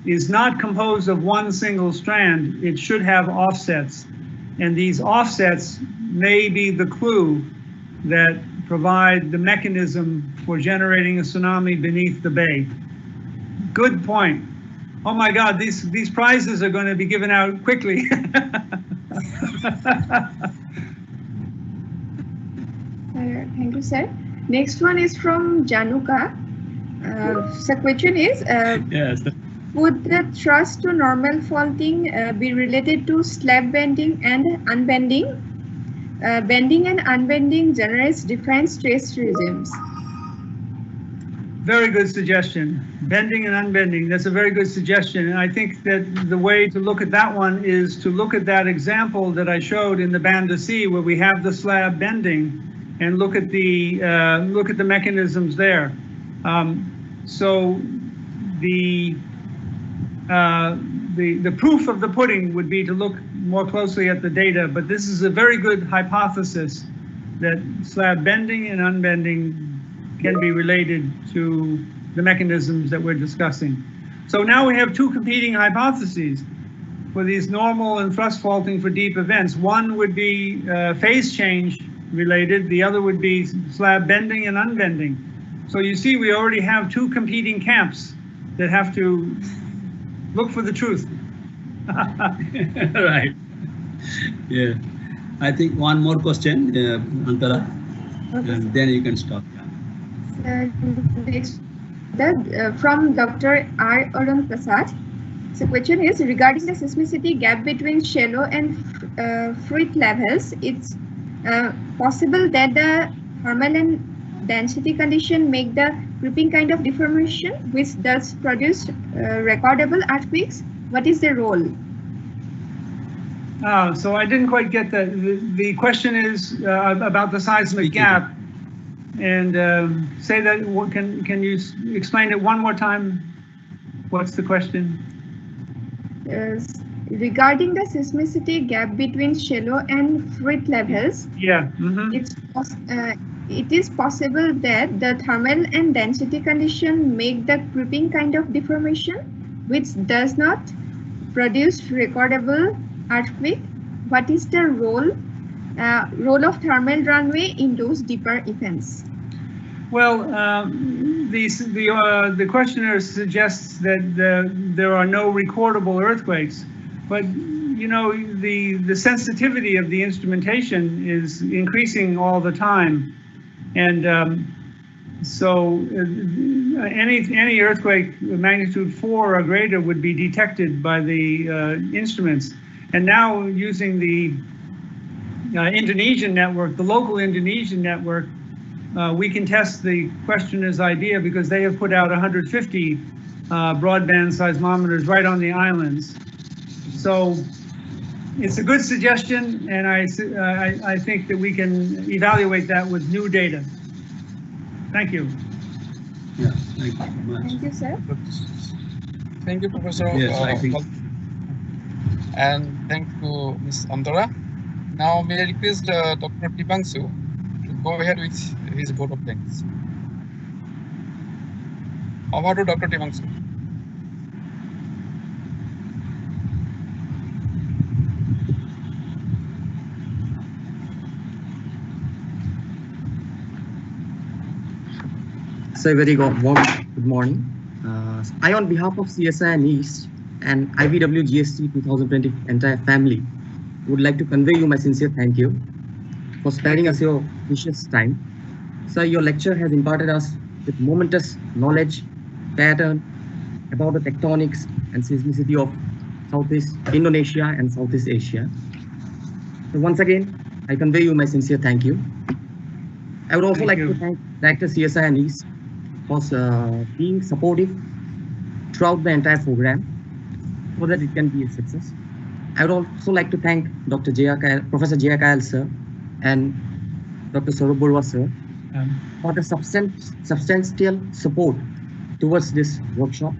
is not composed of one single strand. It should have offsets, and these offsets may be the clue that provide the mechanism for generating a tsunami beneath the bay. Good point. Oh my God, these prizes are going to be given out quickly. Thank you, sir. Next one is from Januka. The question is, Yes. would the thrust to normal faulting be related to slab bending and unbending? Bending and unbending generates different stress regimes. Very good suggestion. Bending and unbending, that's a very good suggestion. And I think that the way to look at that one is to look at that example that I showed in the Banda Sea, where we have the slab bending, and look at the mechanisms there. So the proof of the pudding would be to look more closely at the data, but this is a very good hypothesis that slab bending and unbending can be related to the mechanisms that we're discussing. So now we have two competing hypotheses for these normal and thrust faulting for deep events. One would be phase change related, the other would be slab bending and unbending. So you see, we already have two competing camps that have to look for the truth. Right. Yeah. I think one more question, Antara, Okay. and then you can stop. Next, from Dr. R. Arun Prasad. The question is regarding the seismicity gap between shallow and fluid levels. It's possible that the thermal and density condition make the creeping kind of deformation, which does produce recordable earthquakes. What is the role? So I didn't quite get that. The question is about the seismic gap. And say that, can you explain it one more time? What's the question? Regarding the seismicity gap between shallow and fluid levels, Yeah. it is possible that the thermal and density condition make the creeping kind of deformation, which does not produce recordable earthquake. What is the role of thermal runway in those deeper events? Well, the questioner suggests that there are no recordable earthquakes, but you know, the sensitivity of the instrumentation is increasing all the time, and so any earthquake magnitude 4 or greater would be detected by the instruments. And now using the Indonesian network, the local Indonesian network, we can test the questioner's idea because they have put out 150 broadband seismometers right on the islands. So it's a good suggestion, and I think that we can evaluate that with new data. Thank you. Yeah, thank you very much. Thank you, sir. Thank you, Professor. Yes, I think. And thank you, Ms. Antara. Now, may I request Dr. Tipangsu to go ahead with his vote of thanks. Over to Dr. Tipangsu. So a very warm good morning. I, on behalf of CSI and East and IBW GST 2020 entire family, would like to convey you my sincere thank you for sparing us your precious time. Sir, your lecture has imparted us with momentous knowledge, pattern about the tectonics and seismicity of Southeast Indonesia and Southeast Asia. So once again, I convey you my sincere thank you. I would also like to thank Director CSI and East for being supportive throughout the entire program so that it can be a success. I would also like to thank Dr. Professor J.R. Kyle sir and Dr. Saurabh Barua sir for the substantial support towards this workshop.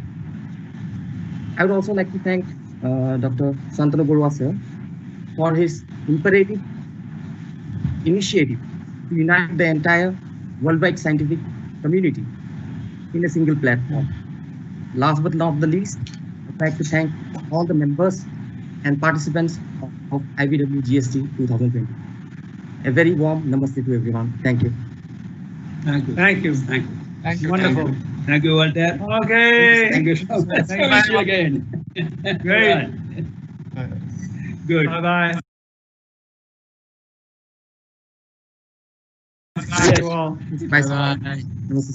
I would also like to thank Dr. Santanu Barua sir for his imperative initiative to unite the entire worldwide scientific community in a single platform. Last but not the least, I'd like to thank all the members and participants of IBW GST 2020. A very warm namaste to everyone. Thank you. Thank you. Thank you. Thank you. Thank you. Wonderful. Thank you, Walter. Okay. Thank you so much. Thank you. See you again. Great. Good. Bye-bye. Thank you all. Bye. Bye. Namaste.